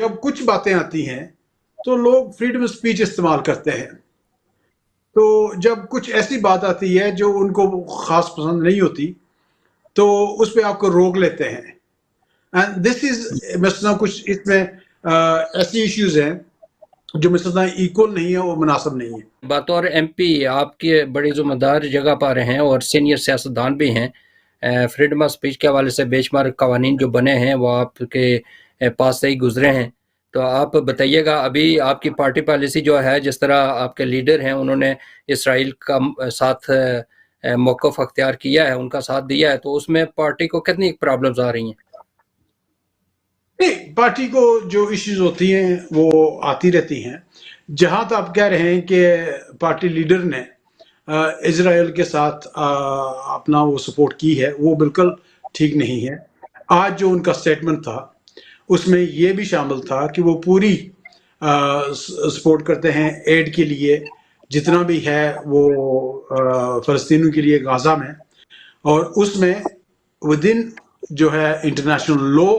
جب کچھ باتیں آتی ہیں تو لوگ فریڈم آف اسپیچ استعمال کرتے ہیں، تو جب کچھ ایسی بات آتی ہے جو ان کو خاص پسند نہیں ہوتی تو اس پہ آپ کو روک لیتے ہیں. اینڈ دس از مثلا کچھ اس میں ایسی ایشوز ہیں جو مثلا ایکول نہیں ہے، وہ مناسب نہیں ہے. بطور ایم پی آپ کے بڑی ذمہ دار جگہ پر ہیں اور سینئر سیاستدان بھی ہیں، فریڈم آف اسپیچ کے حوالے سے بے شمار قوانین جو بنے ہیں وہ آپ کے پاس سے ہی گزرے ہیں، تو آپ بتائیے گا ابھی آپ کی پارٹی پالیسی جو ہے، جس طرح آپ کے لیڈر ہیں انہوں نے اسرائیل کا ساتھ موقف اختیار کیا ہے، ان کا ساتھ دیا ہے، تو اس میں پارٹی کو کتنی پرابلمز آ رہی ہیں؟ نہیں، پارٹی کو جو ایشوز ہوتی ہیں وہ آتی رہتی ہیں. جہاں تو آپ کہہ رہے ہیں کہ پارٹی لیڈر نے اسرائیل کے ساتھ اپنا وہ سپورٹ کی ہے، وہ بالکل ٹھیک نہیں ہے. آج جو ان کا سٹیٹمنٹ تھا اس میں یہ بھی شامل تھا کہ وہ پوری سپورٹ کرتے ہیں ایڈ کے لیے جتنا بھی ہے وہ فلسطینیوں کے لیے غازہ میں، اور اس میں ودن جو ہے انٹرنیشنل لا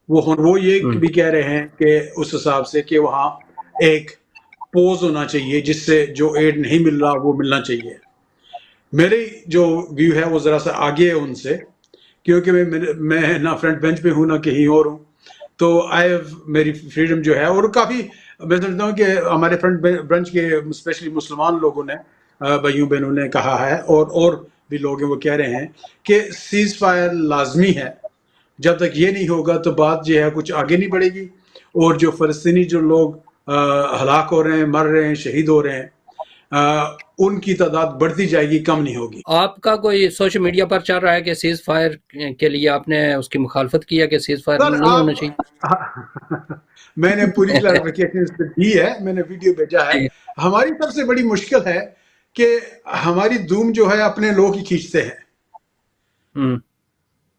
وہ یہ بھی کہہ رہے ہیں کہ اس حساب سے کہ وہاں ایک پوز ہونا چاہیے جس سے جو ایڈ نہیں مل رہا وہ ملنا چاہیے. میری جو ویو ہے وہ ذرا سا آگے ہے ان سے، کیونکہ میں نہ فرنٹ بینچ پہ ہوں نہ کہیں اور ہوں، تو میری فریڈم جو ہے، اور کافی میں سمجھتا ہوں کہ ہمارے فرنٹ بینچ کے اسپیشلی مسلمان لوگوں نے بھائیوں بہنوں نے کہا ہے، اور بھی لوگ ہیں وہ کہہ رہے ہیں کہ سیز فائر لازمی ہے. جب تک یہ نہیں ہوگا تو بات جو ہے کچھ آگے نہیں بڑھے گی، اور جو فلسطینی جو لوگ ہلاک ہو رہے ہیں، مر رہے ہیں، شہید ہو رہے ہیں، ان کی تعداد بڑھتی جائے گی، کم نہیں ہوگی. آپ کا کوئی سوشل میڈیا پر چل رہا ہے کہ سیز فائر کے لیے آپ نے اس کی مخالفت کی ہے کہ سیز فائر سر نہیں ہونا آپ چاہیے؟ میں نے پوری کلیریفیکیشن اس پہ دی ہے، میں نے ویڈیو بھیجا ہے. ہماری سب سے بڑی مشکل ہے کہ ہماری دوم جو ہے اپنے لوگ ہی کھینچتے ہیں.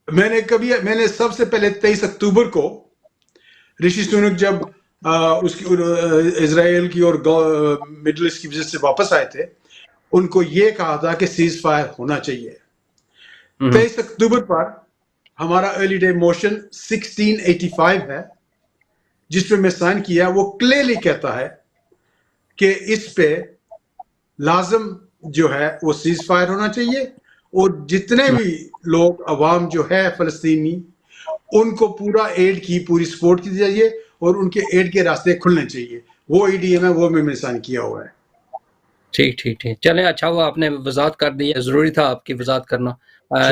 میں نے سب سے پہلے 23 اکتوبر کو رشی سونک جب اس کی اسرائیل کی اور مڈل ایسٹ کی وجہ سے واپس آئے تھے، ان کو یہ کہا تھا کہ سیز فائر ہونا چاہیے. 23 اکتوبر پر ہمارا ارلی ڈے موشن 1685 ہے جس پہ میں سائن کیا، وہ کلیئرلی کہتا ہے کہ اس پہ لازم جو ہے وہ سیز فائر ہونا چاہیے، اور جتنے بھی لوگ عوام جو ہے فلسطینی ان کو پورا ایڈ کی پوری سپورٹ کی جائیے، اور ان کے ایڈ کے راستے کھلنے چاہیے. وہ ای ڈی ایم ہے، وہ میں نے سائن کیا ہوا ہے. ٹھیک ٹھیک ٹھیک، چلیں اچھا ہوا آپ نے وضاحت کر دی ہے، ضروری تھا آپ کی وضاحت کرنا.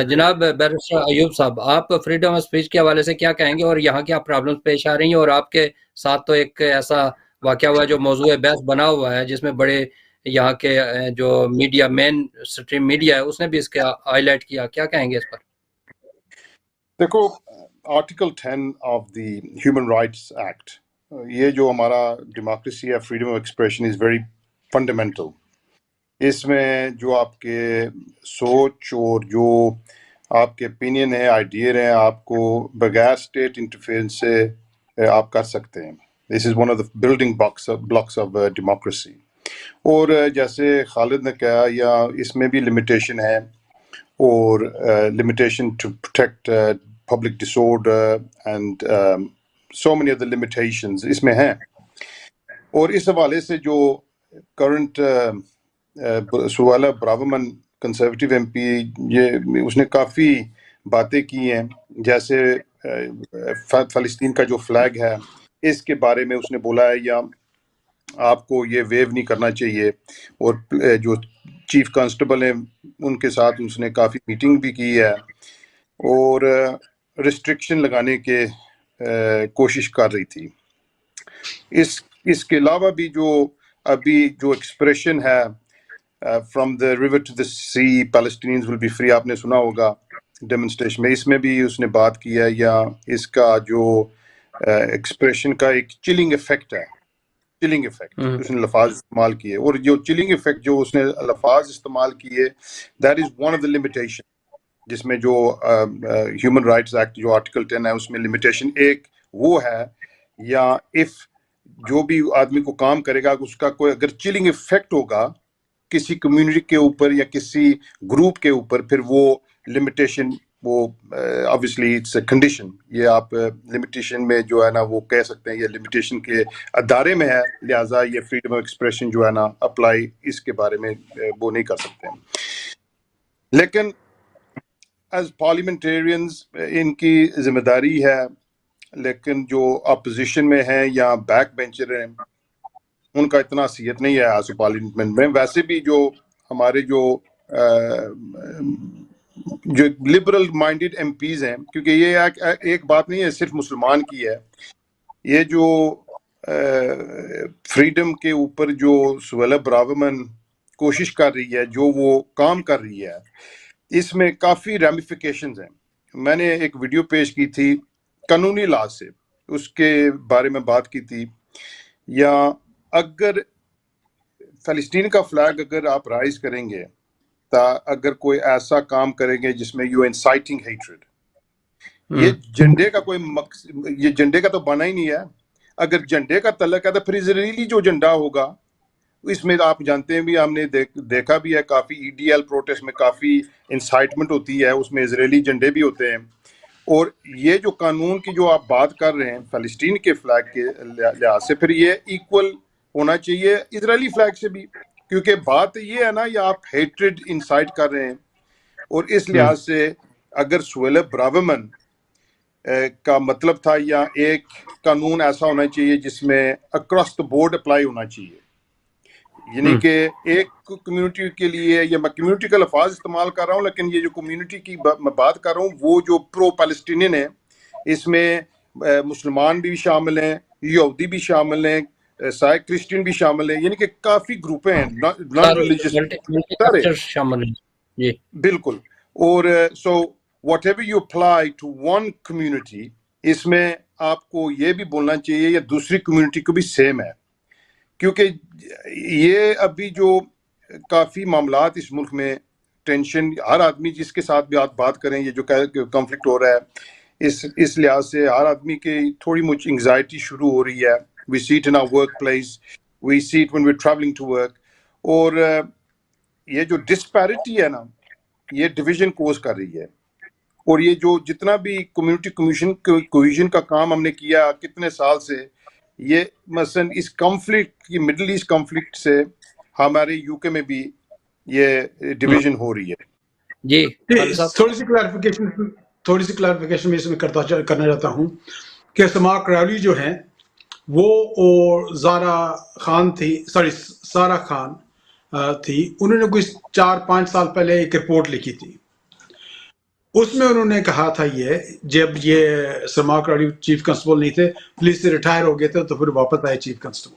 جناب بیرسٹر ایوب صاحب، آپ فریڈم آف اسپیچ کے حوالے سے کیا کہیں گے اور یہاں کیا پرابلمز پیش آ رہی ہیں؟ اور آپ کے ساتھ تو ایک ایسا واقعہ ہوا ہے جو موضوع بحث بنا ہوا ہے، جس میں بڑے یہاں کے جو میڈیا مین سٹریم میڈیا ہے اس نے بھی اس کا ہائی لائٹ کیا، کیا کہیں گے اس پر؟ دیکھو، article 10 of the human rights act, یہ جو ہمارا ڈیموکریسی ہے، freedom of expression is very fundamental. اس میں جو آپ کے سوچ اور جو آپ کے opinion ہیں، آئیڈیا ہیں، آپ کو بغیر اسٹیٹ انٹرفیئرنس سے آپ کر سکتے ہیں. This is one of the building blocks of democracy. اور جیسے خالد نے کہا، یا اس میں بھی لمیٹیشن ہے، اور limitation to protect public disorder and so many other limitations اس میں ہیں. اور اس حوالے سے جو کرنٹ سوالا براومن کنزرویٹو ایم پی، یہ اس نے کافی باتیں کی ہیں، جیسے فلسطین کا جو فلیگ ہے اس کے بارے میں اس نے بولا ہے، یا آپ کو یہ ویو نہیں کرنا چاہیے. اور جو چیف کانسٹیبل ہیں ان کے ساتھ اس نے کافی میٹنگ بھی کی ہے، اور ریسٹرکشن لگانے کے کوشش کر رہی تھی. اس کے علاوہ بھی جو ابھی جو ایکسپریشن ہے from the river to the sea Palestinians will be free, آپ نے سنا ہوگا ڈیمونسٹریشن میں، اس میں بھی اس نے بات کی ہے. یا اس کا جو ایکسپریشن کا ایک چلنگ افیکٹ ہے، چلنگ افیکٹ اس نے لفاظ استعمال کیے، اور جو چلنگ افیکٹ جو اس نے لفاظ استعمال کیے، that is one of the limitation, جس میں جو ہیومن رائٹس ایکٹ جو آرٹیکل 10 ہے اس میں لمیٹیشن ایک وہ ہے. یا اف جو بھی آدمی کو کام کرے گا اس کا کوئی اگر چلنگ افیکٹ ہوگا کسی کمیونٹی کے اوپر یا کسی گروپ کے اوپر، پھر وہ لمیٹیشن وہ obviously it's a condition. یہ آپ لمیٹیشن میں جو ہے نا وہ کہہ سکتے ہیں یہ لمیٹیشن کے ادارے میں ہے، لہٰذا یہ فریڈم آف ایکسپریشن جو ہے نا اپلائی اس کے بارے میں وہ نہیں کر سکتے ہیں. لیکن ایز پارلیمنٹیرینز ان کی ذمہ داری ہے، لیکن جو اپوزیشن میں ہیں یا بیک بینچر ہیں ان کا اتنا حیثیت نہیں ہے ایز پارلیمنٹ میں. ویسے بھی جو ہمارے جو لبرل مائنڈیڈ ایم پیز ہیں، کیونکہ یہ ایک بات نہیں ہے صرف مسلمان کی ہے، یہ جو فریڈم کے اوپر جو سہیلہ براورمن کوشش کر رہی ہے، جو وہ کام کر رہی ہے، اس میں کافی ریمیفیکیشنز ہیں. میں نے ایک ویڈیو پیش کی تھی قانونی لا سے، اس کے بارے میں بات کی تھی. یا اگر فلسطین کا فلیگ اگر آپ رائز کریں گے، اگر کوئی ایسا کام کریں گے جس میں یو انسائٹنگ ہیٹریڈ، یہ جھنڈے کا کوئی یہ جھنڈے کا تو بنا ہی نہیں ہے. اگر جھنڈے کا تعلق ہے تو پھر اسرائیلی جو جھنڈا ہوگا اس میں آپ جانتے ہیں بھی، ہم نے دیکھا بھی ہے کافی EDL پروٹیسٹ میں کافی انسائٹمنٹ ہوتی ہے، اس میں اسرائیلی جھنڈے بھی ہوتے ہیں. اور یہ جو قانون کی جو آپ بات کر رہے ہیں فلسطین کے فلیگ کے لحاظ سے، پھر یہ ایکول ہونا چاہیے اسرائیلی فلیگ سے بھی، کیونکہ بات یہ ہے نا یہ آپ ہیٹریڈ انسائٹ کر رہے ہیں. اور اس لحاظ سے اگر سہیلہ براورمن کا مطلب تھا یا ایک قانون ایسا ہونا چاہیے جس میں اکراس دا بورڈ اپلائی ہونا چاہیے، یعنی کہ ایک کمیونٹی کے لیے، یا میں کمیونٹی کا لفظ استعمال کر رہا ہوں لیکن یہ جو کمیونٹی کی میں بات کر رہا ہوں وہ جو پرو پیلسٹینین ہے، اس میں مسلمان بھی شامل ہیں، یہودی بھی شامل ہیں، سائے کرسچن بھی شامل ہیں، یعنی کہ کافی گروپیں ہیں، نان ریلیجس شامل ہیں. جی بالکل. اور so whatever you apply to one community, اس میں آپ کو یہ بھی بولنا چاہیے یا دوسری کمیونٹی کو بھی سیم ہے. کیونکہ یہ ابھی جو کافی معاملات اس ملک میں ٹینشن، ہر آدمی جس کے ساتھ بھی آپ بات کریں، یہ جو کنفلکٹ ہو رہا ہے، اس لحاظ سے ہر آدمی کی تھوڑی مچ انگزائٹی شروع ہو رہی ہے. We see it in our workplace, we see it when we travelling to work. اور یہ جو ڈسپیرٹی ہے نا، یہ ڈویژن کوز کر رہی ہے. اور یہ جو جتنا بھی کمیونٹی کوہیژن کا کام ہم نے کیا کتنے سال سے، یہ مثلا اس کنفلکٹ کی مڈل ایسٹ کنفلکٹ سے ہمارے UK میں بھی یہ ڈویژن ہو رہی ہے. جی تھوڑی سی کلیریفیکیشن میں اس میں کرنا چاہتا ہوں کہ سما کراولی جو ہیں وہ اور سارا خان تھی، انہوں نے کوئی 4-5 سال پہلے ایک رپورٹ لکھی تھی. اس میں انہوں نے کہا تھا یہ جب یہ سما کراولی چیف کنسٹیبل نہیں تھے، پولیس سے ریٹائر ہو گئے تھے تو پھر واپس آئے چیف کنسٹیبل،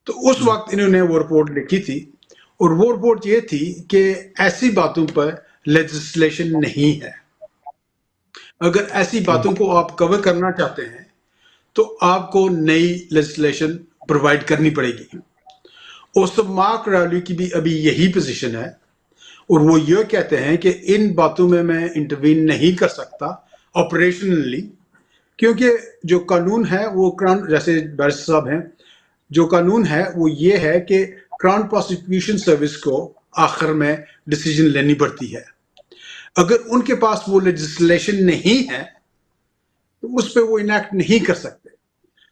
تو اس وقت انہوں نے وہ رپورٹ لکھی تھی. اور وہ رپورٹ یہ تھی کہ ایسی باتوں پر لیجسلیشن نہیں ہے. اگر ایسی باتوں کو آپ کور کرنا چاہتے ہیں تو آپ کو نئی لیجسلیشن پرووائڈ کرنی پڑے گی. اور سما کراولی کی بھی ابھی یہی پوزیشن ہے، اور وہ یہ کہتے ہیں کہ ان باتوں میں انٹروین نہیں کر سکتا آپریشنلی، کیونکہ جو قانون ہے وہ جیسے بیرسٹر صاحب ہیں، جو قانون ہے وہ یہ ہے کہ کراؤن پروسیکیوشن سروس کو آخر میں ڈیسیجن لینی پڑتی ہے. اگر ان کے پاس وہ لیجسلیشن نہیں ہے تو اس پہ وہ انیکٹ نہیں کر سکتے.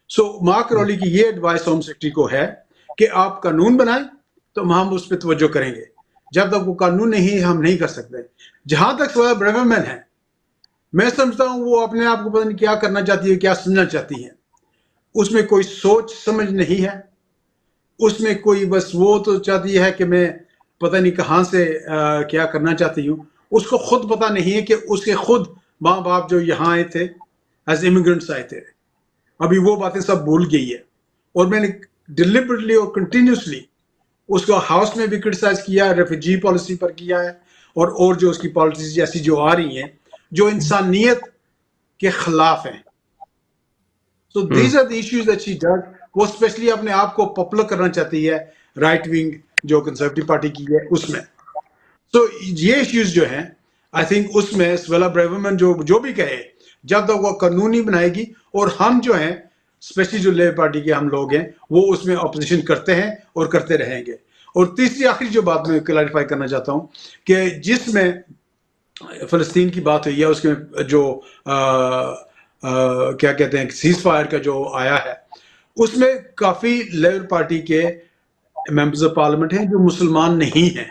سو مارک کراولی کی یہ ایڈوائس ہوم سیکرٹری کو ہے کہ آپ قانون بنائیں تو ہم اس پہ توجہ کریں گے. جب تک وہ قانون نہیں ہم نہیں کر سکتے. جہاں تک سوال براورمن ہے، میں سمجھتا ہوں وہ اپنے آپ کو پتہ نہیں کیا کرنا چاہتی ہے، کیا سمجھنا چاہتی ہے. اس میں کوئی سوچ سمجھ نہیں ہے، اس میں کوئی بس وہ تو چاہتی ہے کہ میں پتہ نہیں کہاں سے کیا کرنا چاہتی ہوں. اس کو خود پتہ نہیں ہے کہ اس کے خود ماں باپ جو یہاں آئے تھے ایز امیگرنٹس آئے تھے، ابھی وہ باتیں سب بھول گئی ہے. اور میں نے ڈیلیبریٹلی اور کنٹینیوسلی اس کو ہاؤس میں بھی کرٹیسائز کیا، ریفیوجی پالیسی پر کیا ہے، اور جو اس کی پالیسیز جیسی جو آ رہی ہیں جو انسانیت کے خلاف ہیں. So these are the issues that she does. وہ اسپیشلی اپنے آپ کو پاپولر کرنا چاہتی ہے رائٹ ونگ جو کنزرویٹو پارٹی کی ہے اس میں. تو یہ ایشوز جو ہیں آئی تھنک اس میں سہیلہ براورمن جو بھی کہے، جب تک وہ قانون نہیں بنائے گی، اور ہم جو ہیں اسپیشلی جو لیبر پارٹی کے ہم لوگ ہیں وہ اس میں اپوزیشن کرتے ہیں اور کرتے رہیں گے. اور تیسری آخری جو بات میں کلیریفائی کرنا چاہتا ہوں کہ جس میں فلسطین کی بات ہوئی ہے، اس کے جو کیا کہتے ہیں سیز فائر کا جو آیا ہے، اس میں کافی لیبر پارٹی کے ممبرز آف پارلیمنٹ ہیں جو مسلمان نہیں ہیں،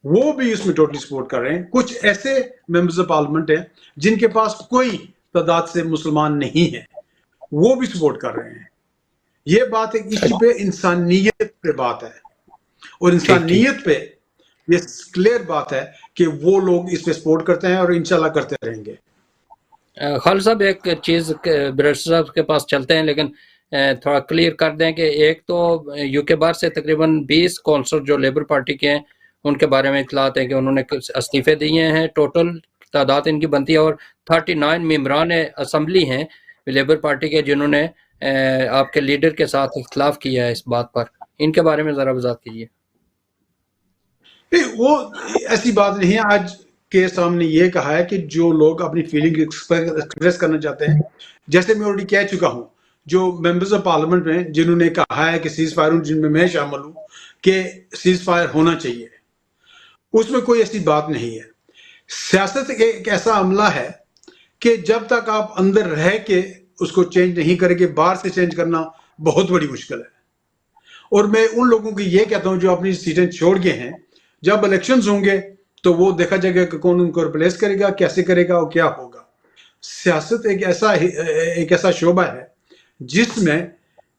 وہ بھی اس میں ٹوٹلی سپورٹ کر رہے ہیں. کچھ ایسے ممبرز آف پارلیمنٹ ہیں جن کے پاس کوئی تعداد سے مسلمان نہیں ہیں، وہ بھی سپورٹ کر رہے ہیں. یہ بات ایک ایشو پہ انسانیت پہ بات ہے، اور انسانیت پہ یہ کلیئر بات ہے کہ وہ لوگ اس پہ سپورٹ کرتے ہیں اور انشاءاللہ کرتے رہیں گے. خالد صاحب ایک چیز برسٹر صاحب کے پاس چلتے ہیں، لیکن تھوڑا کلیئر کر دیں کہ ایک تو یو کے بار سے تقریباً 20 کونسلر جو لیبر پارٹی کے ہیں ان کے بارے میں اطلاعات ہیں کہ انہوں نے استعفے دیے ہیں. ٹوٹل تعداد ان کی بنتی ہے، اور 39 ممبران اسمبلی ہیں لیبر پارٹی کے جنہوں نے آپ کے لیڈر کے ساتھ اختلاف کیا ہے اس بات پر. ان کے بارے میں ذرا وضاحت کیجیے. وہ ایسی بات نہیں ہے. آج کے سامنے یہ کہا ہے کہ جو لوگ اپنی فیلنگ ایکسپریس کرنا چاہتے ہیں، جیسے میں آلریڈی کہہ چکا ہوں، جو ممبرز آف پارلیمنٹ میں جنہوں نے کہا ہے کہ سیز فائر، جن میں میں شامل ہوں، کہ سیز فائر ہونا چاہیے، اس میں کوئی ایسی بات نہیں ہے. سیاست ایک ایسا عملہ ہے کہ جب تک آپ اندر رہ کے اس کو چینج نہیں کریں گے، باہر سے چینج کرنا بہت بڑی مشکل ہے. اور میں ان لوگوں کی یہ کہتا ہوں جو اپنی سیٹیں چھوڑ گئے ہیں، جب الیکشنز ہوں گے تو وہ دیکھا جائے گا کہ کون ان کو ریپلیس کرے گا، کیسے کرے گا اور کیا ہوگا. سیاست ایک ایسا شعبہ ہے جس میں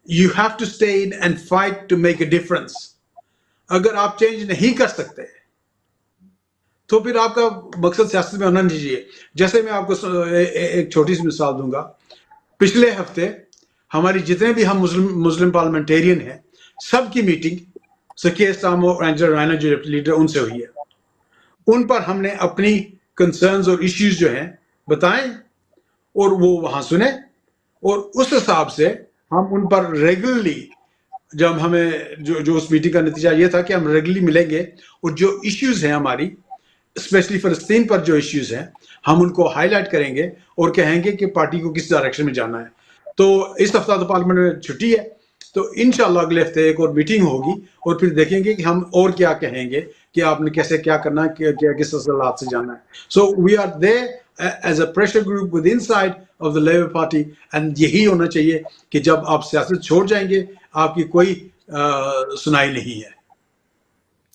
you have to stay in and fight to make a difference. اگر آپ چینج نہیں کر سکتے تو پھر آپ کا مقصد سیاست میں ہونا نہیں چاہیے. جیسے میں آپ کو ایک چھوٹی سی مثال دوں گا. پچھلے ہفتے ہماری جتنے بھی ہم مسلم پارلیمنٹیرین ہیں، سب کی میٹنگ سکیہ اسلام اور اینجل رائنا جو لیڈر ان سے ہوئی ہے. ان پر ہم نے اپنی کنسرنز اور ایشوز جو ہیں بتائیں، اور وہ وہاں سنے، اور اس حساب سے ہم ان پر ریگولرلی، جب ہمیں جو اس میٹنگ کا نتیجہ یہ تھا کہ ہم ریگولرلی ملیں گے، اور جو ایشوز ہیں ہماری اسپیشلی فلسطین پر جو ایشوز ہیں ہم ان کو ہائی لائٹ کریں گے اور کہیں گے کہ پارٹی کو کس ڈائریکشن میں جانا ہے. تو اس ہفتہ تو پارلیمنٹ میں چھٹی ہے، تو انشاءاللہ اگلے ہفتے ایک اور میٹنگ ہوگی، اور پھر دیکھیں گے کہ ہم اور کیا کہیں گے کہ آپ نے کیسے کیا کرنا ہے، کس اصطلاحات سے جانا ہے. So we are there as a pressure group with in side of the labour party, and یہی ہونا چاہیے کہ جب آپ سیاست چھوڑ جائیں گے آپ کی کوئی سنائی نہیں ہے.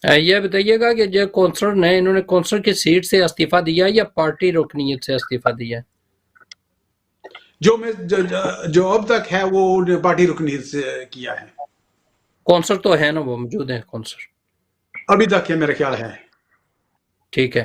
یہ بتائیے گا کہ جو کونسلر نے، انہوں نے کونسلر کی سیٹ سے استعفیٰ دیا یا پارٹی رکنیت سے استعفیٰ دیا؟ جو اب تک ہے وہ پارٹی رکنیت سے کیا ہے. کونسلر تو ہے نا، وہ موجود ہیں کونسلر ابھی تک ہے، میرا خیال ہے. ٹھیک ہے.